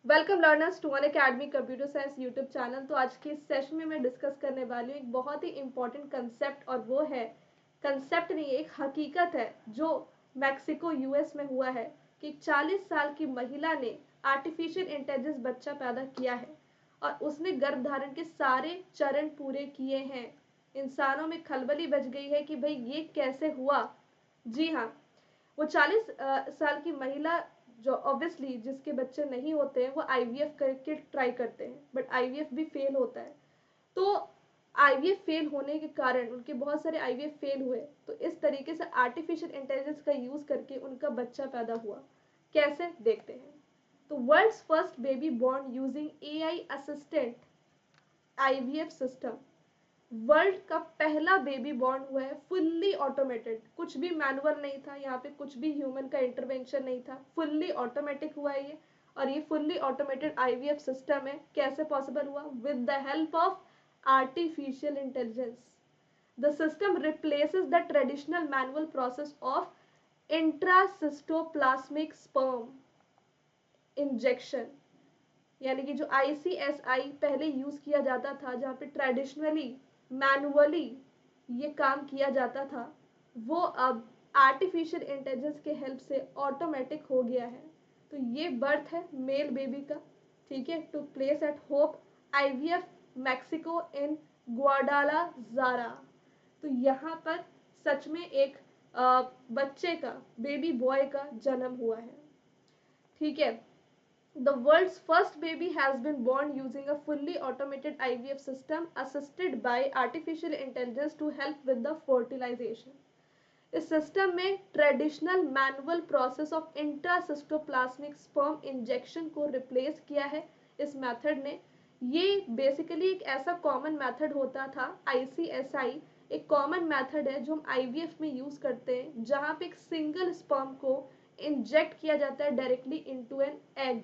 Welcome learners to Unacademy computer science YouTube channel. तो आज के इस सेशन में मैं डिस्कस करने वाली हूँ एक बहुत ही इंपॉर्टेंट कंसेप्ट, और वो है कंसेप्ट नहीं, एक हकीकत है जो मैक्सिको यूएस में हुआ है कि 40 साल की महिला ने आर्टिफिशियल इंटेलिजेंस बच्चा पैदा किया है और उसने गर्भधारण के सारे चरण पूरे किए हैं। इंसानों में खलबली बच गई है कि भाई ये कैसे हुआ। जी हाँ, वो 40 साल की महिला जो ऑब्वियसली जिसके बच्चे नहीं होते हैं वो आईवीएफ करके ट्राई करते हैं, बट आईवीएफ भी फेल होता है। तो आईवीएफ फेल होने के कारण उनके बहुत सारे आईवीएफ फेल हुए, तो इस तरीके से आर्टिफिशियल इंटेलिजेंस का यूज करके उनका बच्चा पैदा हुआ। कैसे, देखते हैं। तो world's first baby born using AI assistant IVF system. World का पहला बेबी बॉर्न हुआ है फुल्ली ऑटोमेटेड, कुछ भी मैनुअल नहीं था यहाँ पे, कुछ भी ह्यूमन का इंटरवेंशन नहीं था, फुल्ली ऑटोमेटिक हुआ है ये। और ये फुल्ली ऑटोमेटेड आईवीएफ सिस्टम है। कैसे पॉसिबल हुआ? With the help of artificial intelligence. The system replaces the traditional manual process of intracytoplasmic sperm injection, यानी कि जो आईसीएसआई पहले यूज किया जाता था, जहाँ पे ट्रेडिशनली मैनुअली ये काम किया जाता था, वो अब आर्टिफिशियल इंटेलिजेंस के हेल्प से ऑटोमेटिक हो गया है। तो ये बर्थ है मेल बेबी का, ठीक है, to place at Hope IVF Mexico in Guadalajara. तो यहाँ पर सच में एक बच्चे का, बेबी बॉय का जन्म हुआ है, ठीक है। The world's first baby has been born using a fully automated IVF system assisted by artificial intelligence to help with the fertilization. इस सिस्टम में traditional manual process of intracytoplasmic sperm injection को replace किया है इस method ने। ये basically एक ऐसा कॉमन मेथड होता था, आईसीएसआई एक कॉमन मेथड है जो हम आईवीएफ में यूज करते हैं, जहाँ पे एक सिंगल स्पर्म को इंजेक्ट किया जाता है डायरेक्टली इनटू एन एग।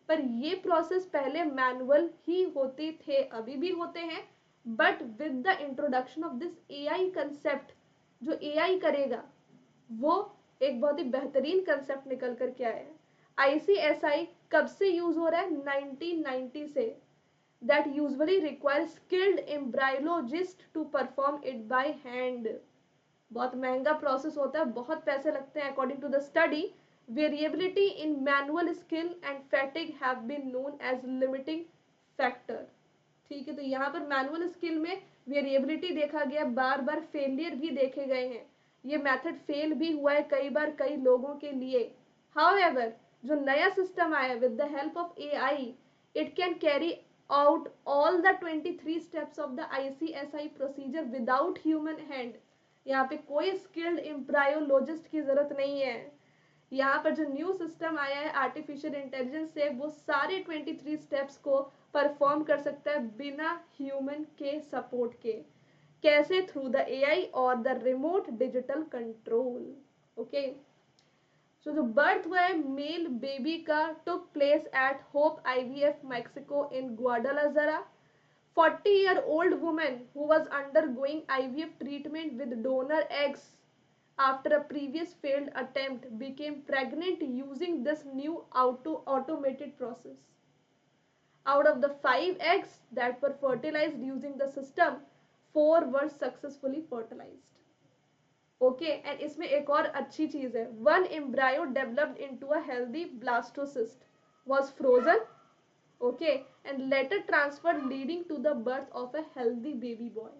पर ये प्रोसेस पहले मैनुअल ही होते थे, अभी भी होते हैं, but with the introduction of this AI concept, जो एआई करेगा वो एक बहुत ही बेहतरीन कंसेप्ट निकल कर के आया है। आईसीएसआई कब से यूज हो रहा है? 1990 से। That usually require skilled embryologist to perform it by hand. बहुत महंगा प्रोसेस होता है, बहुत पैसे लगते हैं। According to the study, variability in manual skill and fatigue have been known as limiting factor, ठीक है। तो यहाँ पर मैनुअल स्किल में वेरिएबिलिटी देखा गया, बार बार फेलियर भी देखे गए हैं, ये मेथड फेल भी हुआ है कई बार कई लोगों के लिए। हाउएवर, जो नया सिस्टम आया with the help of AI, it can carry out all the 23 steps of the ICSI procedure without human hand. यहाँ पे कोई स्किल्ड एम्ब्रायोलॉजिस्ट की जरूरत नहीं है। यहाँ पर जो न्यू सिस्टम आया है आर्टिफिशियल इंटेलिजेंस से, वो सारे 23 स्टेप्स को परफॉर्म कर सकता है बिना ह्यूमन के सपोर्ट के। कैसे? थ्रू द एआई और the remote digital control. Okay, so जो बर्थ हुआ है मेल बेबी का took place at Hope IVF Mexico in Guadalajara. 40-year-old woman who was undergoing IVF treatment with donor eggs after a previous failed attempt became pregnant using this new automated process. Out of the 5 eggs that were fertilized using the system, 4 were successfully fertilized. Okay, and इसमें एक और अच्छी चीज है, one embryo developed into a healthy blastocyst was frozen, okay, and later transferred leading to the birth of a healthy baby boy.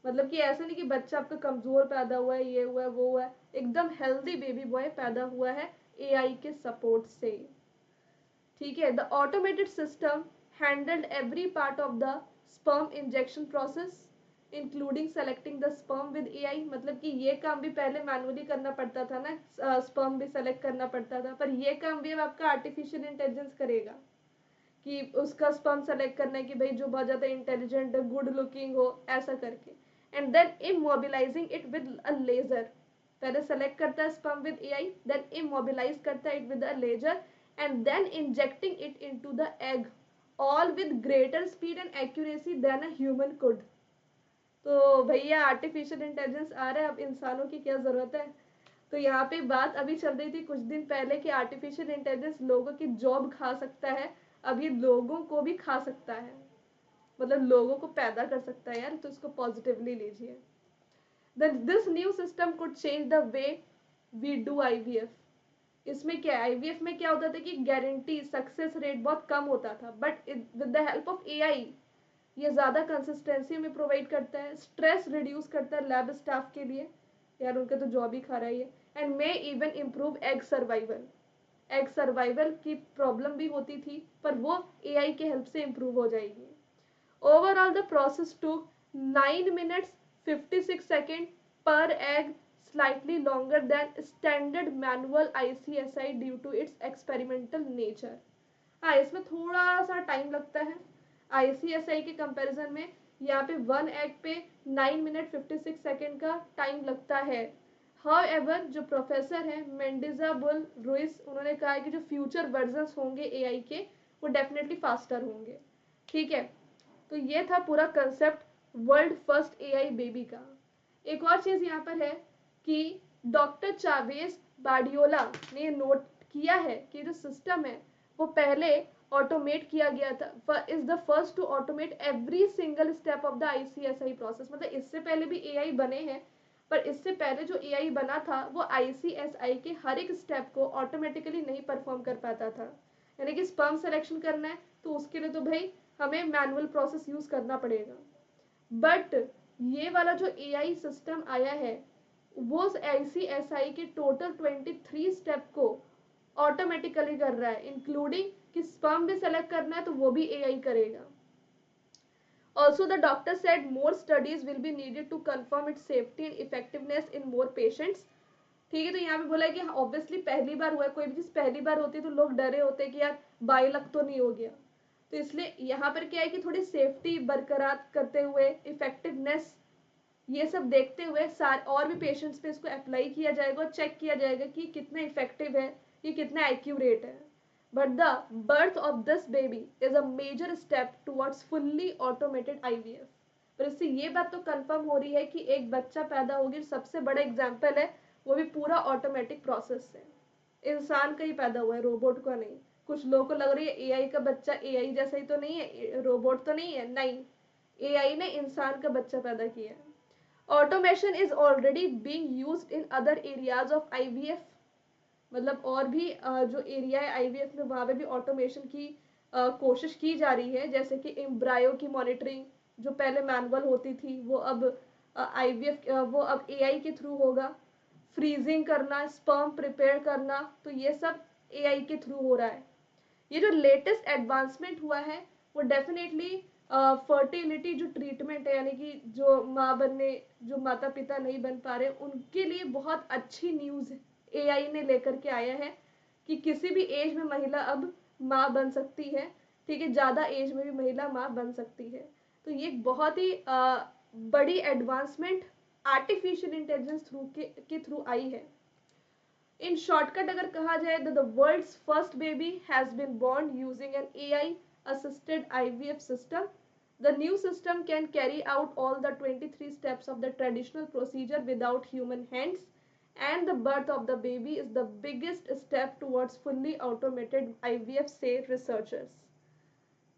मतलब कि ऐसा नहीं कि बच्चा आपका कमजोर पैदा हुआ है, ये हुआ है वो हुआ है, एकदम हेल्दी बेबी बॉय पैदा हुआ है एआई के सपोर्ट से, ठीक है। The automated system handled every part of the sperm injection process including selecting the sperm with AI. मतलब कि ये काम भी पहले मैनुअली करना पड़ता था ना, स्पर्म भी सेलेक्ट करना पड़ता था, पर ये काम भी अब आपका आर्टिफिशियल इंटेलिजेंस करेगा कि उसका स्पर्म सेलेक्ट करना है कि भाई जो बहुत ज़्यादा इंटेलिजेंट गुड लुकिंग हो, ऐसा करके। And then immobilising it with a laser. पहले सेलेक्ट करता है sperm with AI, then immobilise करता है it with a laser, and then injecting it into the egg, all with greater speed and accuracy than a human could. तो भैया artificial intelligence आ रहा है, अब इंसानों की क्या ज़रूरत है। तो यहाँ पे बात अभी चल रही थी कुछ दिन पहले कि आर्टिफिशियल इंटेलिजेंस लोगों की जॉब खा सकता है, अब ये लोगों को भी खा सकता है, मतलब लोगों को पैदा कर सकता है यार, तो इसको पॉजिटिवली लीजिए। This new system could change the way we do IVF. इसमें क्या है, आईवीएफ में क्या होता था कि गारंटी सक्सेस रेट बहुत कम होता था, but with the help of AI ये ज़्यादा कंसिस्टेंसी में प्रोवाइड करता है, स्ट्रेस रिड्यूस करता है लैब स्टाफ के लिए, यार उनके तो जॉब ही खा रहा है, and may even improve egg survival. Egg survival की प्रॉब्लम भी होती थी, पर वो एआई के हेल्प से इम्प्रूव हो जाएगी। Overall the process took 9 minutes 56 seconds per egg, slightly longer than standard manual ICSI due to its experimental nature। हाँ, इसमें थोड़ा सा टाइम लगता है ICSI के कंपैरिजन में। यहाँ पे 1 egg पे 9 minute 56 सेकेंड का टाइम लगता है। हाउएवर जो प्रोफेसर है मेंडिजा बुल रुइस, उन्होंने कहा है कि जो फ्यूचर वर्जन्स होंगे एआई के वो डेफिनेटली फास्टर होंगे। ठीक है, तो ये था पूरा concept world first AI baby का। एक और चीज यहाँ पर है कि डॉक्टर चावेस बाडियोला ने नोट किया है कि जो सिस्टम है वो पहले ऑटोमेट किया गया था, is the first to automate every single step of the ICSI process. मतलब इससे पहले भी एआई बने हैं, पर इससे पहले जो एआई बना था वो आईसीएसआई के हर एक स्टेप को ऑटोमेटिकली नहीं परफॉर्म कर पाता था। यानी कि स्पर्म सिलेक्शन करना है तो उसके लिए तो भाई हमें मैनुअल प्रोसेस यूज करना पड़ेगा, बट ये वाला जो एआई सिस्टम आया है वो आईसीएसआई के टोटल 23 स्टेप को ऑटोमेटिकली कर रहा है, इंक्लूडिंग कि स्पर्म भी सेलेक्ट करना है तो वो भी एआई करेगा। Also, the doctor said more studies will be needed to confirm its safety and effectiveness in more patients। ठीक है, तो यहाँ पे बोला है कि ऑब्वियसली पहली बार हुआ है, कोई भी चीज पहली बार होती है तो लोग डरे होते हैं कि यार बाई लक तो नहीं हो गया, तो इसलिए यहाँ पर क्या है कि थोड़ी सेफ्टी बरकरार करते हुए इफेक्टिवनेस ये सब देखते हुए और भी पेशेंट्स पे इसको अप्लाई किया जाएगा और चेक किया जाएगा कि कितना इफेक्टिव है, ये कितना एक्यूरेट है। But the birth of this baby is a major step towards fully automated IVF. पर इससे ये बात तो कंफर्म हो रही है कि एक बच्चा पैदा होगी, सबसे बड़ा एग्जाम्पल है, वो भी पूरा ऑटोमेटिक प्रोसेस से, इंसान का ही पैदा हुआ है, रोबोट का नहीं। कुछ लोगों को लग रही है एआई का बच्चा एआई जैसा ही तो नहीं है, रोबोट तो नहीं है, नहीं, एआई ने इंसान का बच्चा पैदा किया है। Automation is already being used in other areas of IVF. मतलब और भी जो एरिया है आईवीएफ में वहां पे भी ऑटोमेशन की कोशिश की जा रही है, जैसे कि एम्ब्रायो की मॉनिटरिंग जो पहले मैनुअल होती थी वो अब आईवीएफ वो अब एआई के थ्रू होगा। फ्रीजिंग करना, स्पर्म प्रिपेयर करना, तो ये सब एआई के थ्रू हो रहा है। ये जो लेटेस्ट एडवांसमेंट हुआ है वो डेफिनेटली फर्टिलिटी जो ट्रीटमेंट है, यानी कि जो माँ बनने जो माता पिता नहीं बन पा रहे उनके लिए बहुत अच्छी न्यूज़ एआई ने लेकर के आया है कि किसी भी एज में महिला अब माँ बन सकती है। ठीक है, ज़्यादा एज में भी महिला माँ बन सकती है। तो ये बहुत ही बड़ी एडवांसमेंट आर्टिफिशियल इंटेलिजेंस के थ्रू आई है। इन शॉर्टकट अगर कहा जाए तो the world's first baby has been born using an AI assisted IVF system। The new system can carry out all the 23 steps of the traditional procedure without human hands, and the birth of the baby is the biggest step towards fully automated IVF, say researchers।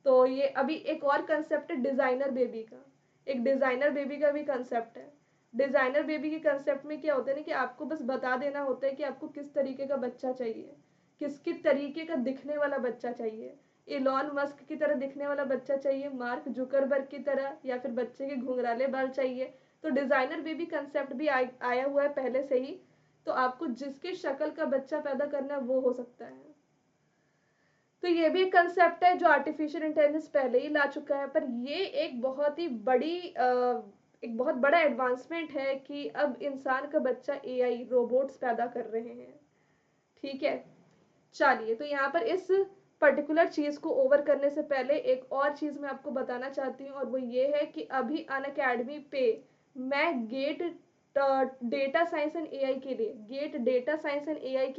तो ये अभी एक और concept है designer baby का, एक designer baby का भी कंसेप्ट है। डिजाइनर बेबी के कंसेप्ट में क्या होता है ना कि आपको बस बता देना होता है कि आपको किस तरीके का बच्चा चाहिए, किस तरीके का दिखने वाला बच्चा चाहिए। इलॉन मस्क की तरह दिखने वाला बच्चा चाहिए, मार्क जुकरबर्ग की तरह, या फिर बच्चे के घुंघराले बाल चाहिए। तो डिजाइनर बेबी कंसेप्ट भी आया हुआ है पहले से ही, तो आपको जिसकी शक्ल का बच्चा पैदा करना है वो हो सकता है। तो ये भी एक कंसेप्ट है जो आर्टिफिशियल इंटेलिजेंस पहले ही ला चुका है, पर ये एक बहुत ही बड़ी एक बहुत बड़ा एडवांसमेंट है कि अब इंसान का बच्चा एआई रोबोट्स पैदा कर रहे हैं। ठीक है, चलिए, तो यहाँ पर इस पर्टिकुलर चीज को ओवर करने से पहले एक और चीज मैं आपको बताना चाहती हूँ, और वो ये है कि अभी अनअकैडमी पे मैं gate data science and AI के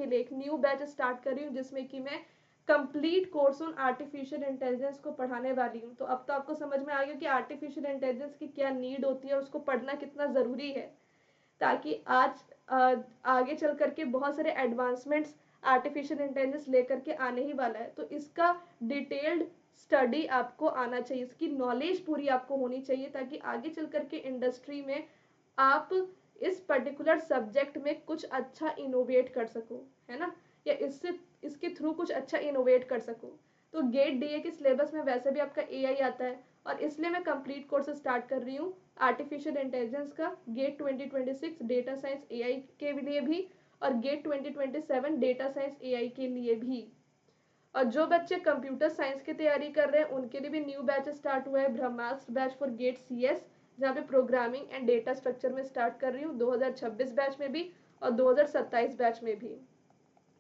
लिए एक न्यू बैच स्टार्ट कर रही हूँ, जिसमें कि मैं complete course on artificial intelligence को पढ़ाने वाली हूँ। तो अब तो आपको समझ में आ गया कि आर्टिफिशियल इंटेलिजेंस की क्या नीड होती है और उसको पढ़ना कितना ज़रूरी है, ताकि आज आगे चल करके बहुत सारे एडवांसमेंट्स आर्टिफिशियल इंटेलिजेंस लेकर के आने ही वाला है। तो इसका डिटेल्ड स्टडी आपको आना चाहिए, इसकी नॉलेज पूरी आपको होनी चाहिए, ताकि आगे चल करके इंडस्ट्री में आप इस पर्टिकुलर सब्जेक्ट में कुछ अच्छा इनोवेट कर सको, है ना, या इसके थ्रू कुछ अच्छा इनोवेट कर सको। तो गेट डीए के सिलेबस में वैसे भी आपका एआई आता है, और इसलिए मैं कंप्लीट कोर्स स्टार्ट कर रही हूँ आर्टिफिशियल इंटेलिजेंस का, गेट 2026 डेटा साइंस एआई के लिए भी, और गेट 2027 डेटा साइंस एआई के लिए भी। और जो बच्चे कंप्यूटर साइंस की तैयारी कर रहे हैं उनके लिए भी न्यू बैच स्टार्ट हुआ है, ब्रह्मास्त्र बैच फॉर गेट सीएस, जहाँ पे प्रोग्रामिंग एंड डेटा स्ट्रक्चर में स्टार्ट कर रही हूँ 2026 बैच में भी और 2027 बैच में भी।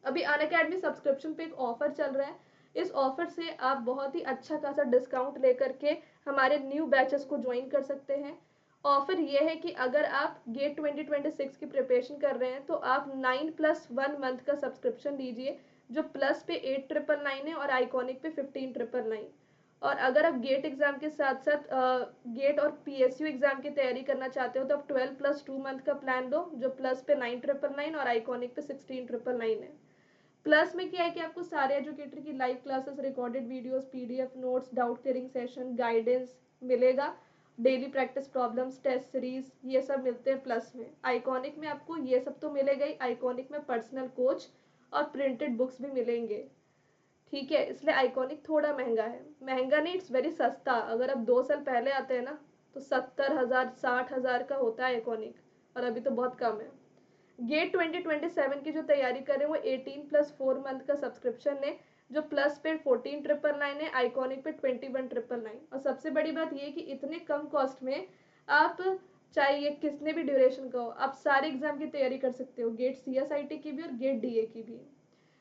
अभी अनअकैडमी सब्सक्रिप्शन पे एक ऑफर चल रहा है, इस ऑफर से आप बहुत ही अच्छा खासा डिस्काउंट लेकर के हमारे न्यू बैचेस को ज्वाइन कर सकते हैं। ऑफर ये है कि अगर आप गेट 2026 की प्रिपरेशन कर रहे हैं तो आप 9+1 मंथ का सब्सक्रिप्शन लीजिए, जो प्लस पे 8,999 है और आइकॉनिक पे 15,999। और अगर आप गेट एग्जाम के साथ साथ गेट और पीएसयू एग्जाम की तैयारी करना चाहते हो तो आप 12+2 मंथ का प्लान लो, जो प्लस पे 9,999 और आइकॉनिक पे 16,999 है। प्लस में क्या है कि आपको सारे एजुकेटर की live classes, recorded videos, PDF notes, doubt clearing session, guidance मिलेगा, daily practice problems, test series, ये सब मिलते हैं प्लस में। आइकॉनिक में आपको ये सब तो मिलेगा ही, आइकॉनिक में पर्सनल कोच और प्रिंटेड बुक्स भी मिलेंगे, ठीक है। इसलिए आइकॉनिक थोड़ा महंगा है, महंगा नहीं, इट्स वेरी सस्ता। अगर आप 2 साल पहले आते हैं ना तो 70,000 60,000 का होता है आइकॉनिक, और अभी तो बहुत कम है। गेट 2027 की जो तैयारी कर रहे हैं वो 18+4 मंथ का सब्सक्रिप्शन लें, जो प्लस पे 14,999 है, आइकॉनिक पे 21,999। और सबसे बड़ी बात ये कि इतने कम कॉस्ट में आप चाहे ये किसने भी ड्यूरेशन का हो, आप सारे एग्जाम की तैयारी कर सकते हो, गेट सीएसआईटी की भी और गेट डीए की भी।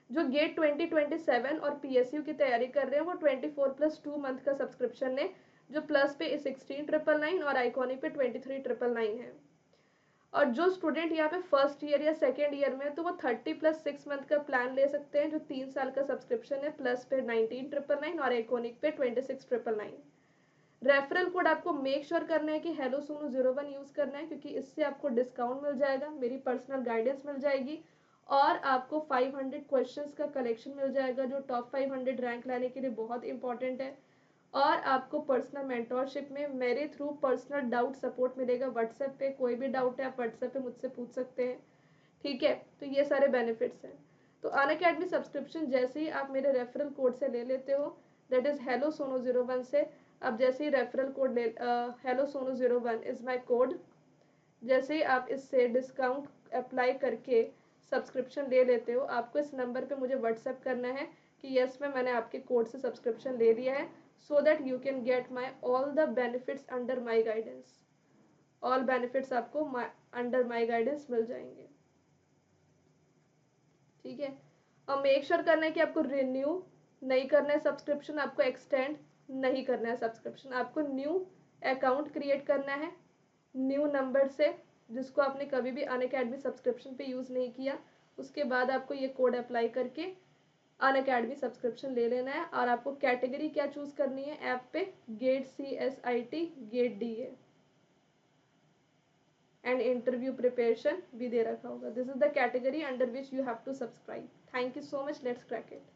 जो गेट 2027 और पीएसयू की तैयारी कर रहे हैं वो 24+2 मंथ का सब्सक्रिप्शन लें, जो प्लस पे 16,999 और आइकॉनिक पे 23,999 है। और जो स्टूडेंट यहाँ पे फर्स्ट ईयर या सेकेंड ईयर में है तो वो 30+6 मंथ का प्लान ले सकते हैं, जो 3 साल का सब्सक्रिप्शन है, प्लस पे 19,999 और आइकॉनिक पे 26,999। रेफरल कोड आपको मेक श्योर करना है कि हेलो सोनू 01 यूज़ करना है, क्योंकि इससे आपको डिस्काउंट मिल जाएगा, मेरी पर्सनल गाइडेंस मिल जाएगी, और आपको 500 क्वेश्चंस का कलेक्शन मिल जाएगा, जो टॉप 500 रैंक लाने के लिए बहुत इंपॉर्टेंट है। और आपको पर्सनल मेंटोरशिप में मेरे थ्रू पर्सनल डाउट सपोर्ट मिलेगा व्हाट्सएप पे, कोई भी डाउट है आप व्हाट्सएप पे मुझसे पूछ सकते हैं, ठीक है। तो ये सारे बेनिफिट्स हैं। तो अनअकैडमी सब्सक्रिप्शन जैसे ही आप मेरे रेफरल कोड से ले लेते हो, दैट इज़ हेलो सोनू 01 से, अब जैसे ही रेफरल कोड ले, hello Sonu 01 is my code, जैसे ही आप इससे डिस्काउंट अप्लाई करके सब्सक्रिप्शन ले लेते हो, आपको इस नंबर पे मुझे व्हाट्सएप करना है कि यस मैंने आपके कोड से सब्सक्रिप्शन ले लिया है, so that you can get my all the benefits under my guidance. All benefits आपको अंडर माई गाइडेंस मिल जाएंगे, ठीक है। और मेक श्योर करना है कि आपको रिन्यू नहीं करना है सब्सक्रिप्शन, आपको एक्सटेंड नहीं करना है सब्सक्रिप्शन, आपको न्यू अकाउंट क्रिएट करना है न्यू नंबर से, जिसको आपने कभी भी अनअकैडमी सब्सक्रिप्शन पे यूज़ नहीं किया। उसके बाद आपको ये कोड अप्लाई करके अनअकैडमी सब्सक्रिप्शन ले लेना है, और आपको कैटेगरी क्या चूज़ करनी है ऐप पे, gate CSIT gate DA and interview preparation भी दे रखा होगा। This is the category under which you have to subscribe. Thank you so much, let's crack it.